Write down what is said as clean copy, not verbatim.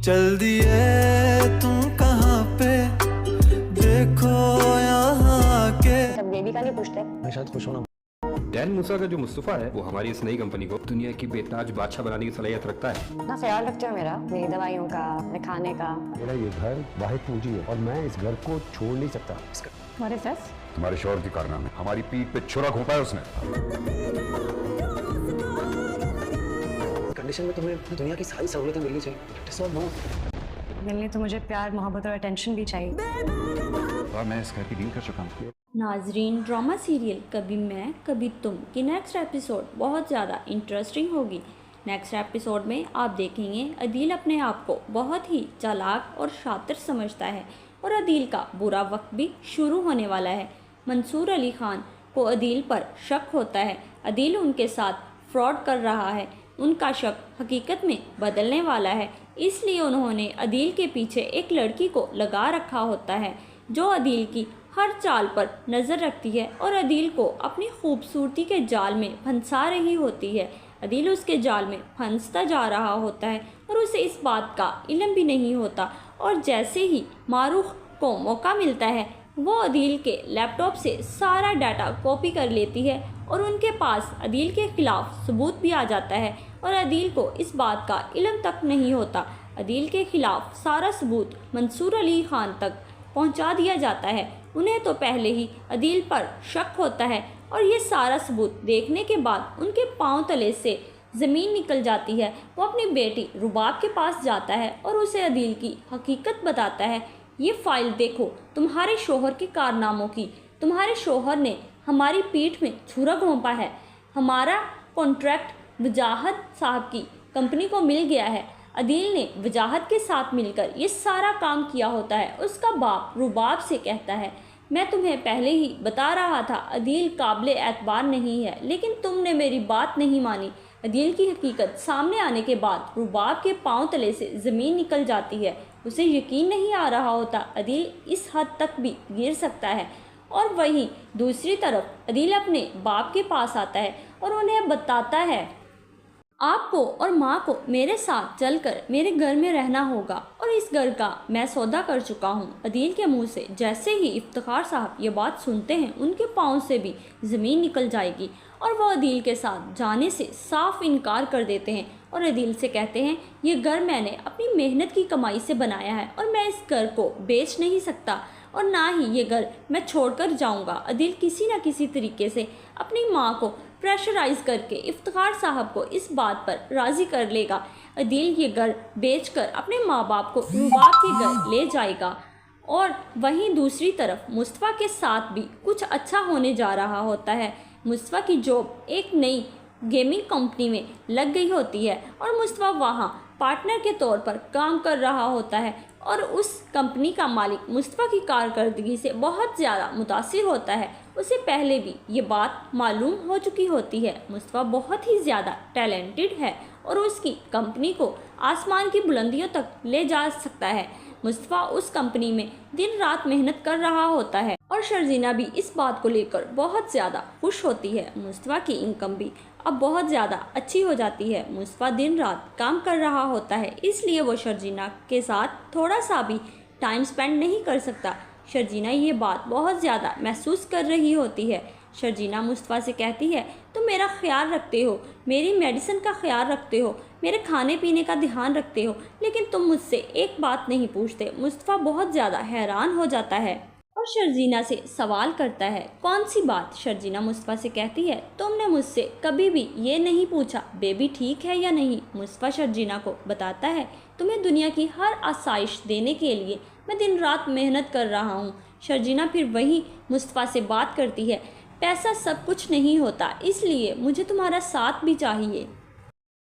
चल दिए तुम कहाँ पे, देखो यहाँ आके। जब बेबी का नहीं पूछते। मैं शायद खुश होना। डैन मूसा का जो मुस्तफा है वो हमारी इस नई कंपनी को दुनिया की बेताज बादशाह बनाने की सलाहियत रखता है। ना ख्याल रखते हो मेरा, मेरी दवाइयों का, मेरे खाने का। मेरा ये घर वाहिद पूंजी है और मैं इस घर को छोड़ नहीं सकता। What is this? तुम्हारे शौहर के कारनामे, हमारी पीठ पे छुरा घोंपा है उसने। कंडीशन में तुम्हें दुनिया की सारी सहूलतें मिलनी चाहिए। मिलने तो मुझे प्यार, मोहब्बत और अटेंशन भी चाहिए। और मैं इस घर की डील कर चुका हूँ। नाजरीन, ड्रामा सीरियल कभी मैं कभी तुम की नेक्स्ट एपिसोड बहुत ज़्यादा इंटरेस्टिंग होगी। नेक्स्ट एपिसोड में आप देखेंगे अदील अपने आप को बहुत ही चालाक और शातिर समझता है और अदील का बुरा वक्त भी शुरू होने वाला है। मंसूर अली खान को अदील पर शक होता है। अदील उनके साथ फ्रॉड कर रहा है। उनका शक हकीकत में बदलने वाला है, इसलिए उन्होंने अदील के पीछे एक लड़की को लगा रखा होता है जो अदील की हर चाल पर नज़र रखती है और अदील को अपनी खूबसूरती के जाल में फंसा रही होती है। अदील उसके जाल में फंसता जा रहा होता है और उसे इस बात का इल्म भी नहीं होता, और जैसे ही मारूख को मौका मिलता है वो अदील के लैपटॉप से सारा डाटा कॉपी कर लेती है और उनके पास अदील के ख़िलाफ़ सबूत भी आ जाता है और अदील को इस बात का इल्म तक नहीं होता। अदील के ख़िलाफ़ सारा सबूत मंसूर अली खान तक पहुंचा दिया जाता है। उन्हें तो पहले ही अदील पर शक होता है और ये सारा सबूत देखने के बाद उनके पांव तले से ज़मीन निकल जाती है। वो अपनी बेटी रुबाब के पास जाता है और उसे अदील की हकीकत बताता है। ये फ़ाइल देखो तुम्हारे शोहर के कारनामों की। तुम्हारे शोहर ने हमारी पीठ में छुरा घोंपा है। हमारा कॉन्ट्रैक्ट वजाहत साहब की कंपनी को मिल गया है। अदील ने वजाहत के साथ मिलकर ये सारा काम किया होता है। उसका बाप रुबाब से कहता है, मैं तुम्हें पहले ही बता रहा था अदील काबिल एतबार नहीं है, लेकिन तुमने मेरी बात नहीं मानी। अदील की हकीकत सामने आने के बाद रुबाब के पांव तले से ज़मीन निकल जाती है। उसे यकीन नहीं आ रहा होता अदील इस हद तक भी गिर सकता है। और वहीं दूसरी तरफ अदील अपने बाप के पास आता है और उन्हें बताता है, आपको और माँ को मेरे साथ चलकर मेरे घर में रहना होगा और इस घर का मैं सौदा कर चुका हूँ। अदील के मुंह से जैसे ही इफ्तिखार साहब ये बात सुनते हैं उनके पाँव से भी ज़मीन निकल जाएगी और वो अदील के साथ जाने से साफ इनकार कर देते हैं और अदील से कहते हैं, ये घर मैंने अपनी मेहनत की कमाई से बनाया है और मैं इस घर को बेच नहीं सकता और ना ही ये घर मैं छोड़कर जाऊंगा। अदील किसी न किसी तरीके से अपनी माँ को प्रेशराइज करके इफ्तिखार साहब को इस बात पर राज़ी कर लेगा। अदील ये घर बेचकर अपने माँ बाप को रुबाब के घर ले जाएगा। और वहीं दूसरी तरफ मुस्तफ़ा के साथ भी कुछ अच्छा होने जा रहा होता है। मुस्तफ़ा की जॉब एक नई गेमिंग कंपनी में लग गई होती है और मुस्तफ़ा वहाँ पार्टनर के तौर पर काम कर रहा होता है और उस कंपनी का मालिक मुस्तफ़ा की कारकर्दगी से बहुत ज़्यादा मुतासिर होता है। उसे पहले भी ये बात मालूम हो चुकी होती है। मुस्तफ़ा बहुत ही ज़्यादा टैलेंटेड है और उसकी कंपनी को आसमान की बुलंदियों तक ले जा सकता है। मुस्तफ़ा उस कंपनी में दिन रात मेहनत कर रहा होता है और शर्जीना भी इस बात को लेकर बहुत ज़्यादा खुश होती है। मुस्तफ़ा की इनकम भी अब बहुत ज़्यादा अच्छी हो जाती है। मुस्तफ़ा दिन रात काम कर रहा होता है, इसलिए वो शर्जीना के साथ थोड़ा सा भी टाइम स्पेंड नहीं कर सकता। शर्जीना ये बात बहुत ज़्यादा महसूस कर रही होती है। शर्जीना मुस्तफ़ा से कहती है, तुम मेरा ख्याल रखते हो, मेरी मेडिसिन का ख्याल रखते हो, मेरे खाने पीने का ध्यान रखते हो, लेकिन तुम मुझसे एक बात नहीं पूछते। मुस्तफ़ा बहुत ज़्यादा हैरान हो जाता है और शर्जीना से सवाल करता है, कौन सी बात? शर्जीना मुस्तफ़ा से कहती है, तुमने मुझसे कभी भी ये नहीं पूछा बेबी ठीक है या नहीं। मुस्तफ़ा शर्जीना को बताता है, तुम्हें दुनिया की हर आसाइश देने के लिए मैं दिन रात मेहनत कर रहा हूँ। शर्जीना फिर वही मुस्तफ़ा से बात करती है, पैसा सब कुछ नहीं होता, इसलिए मुझे तुम्हारा साथ भी चाहिए।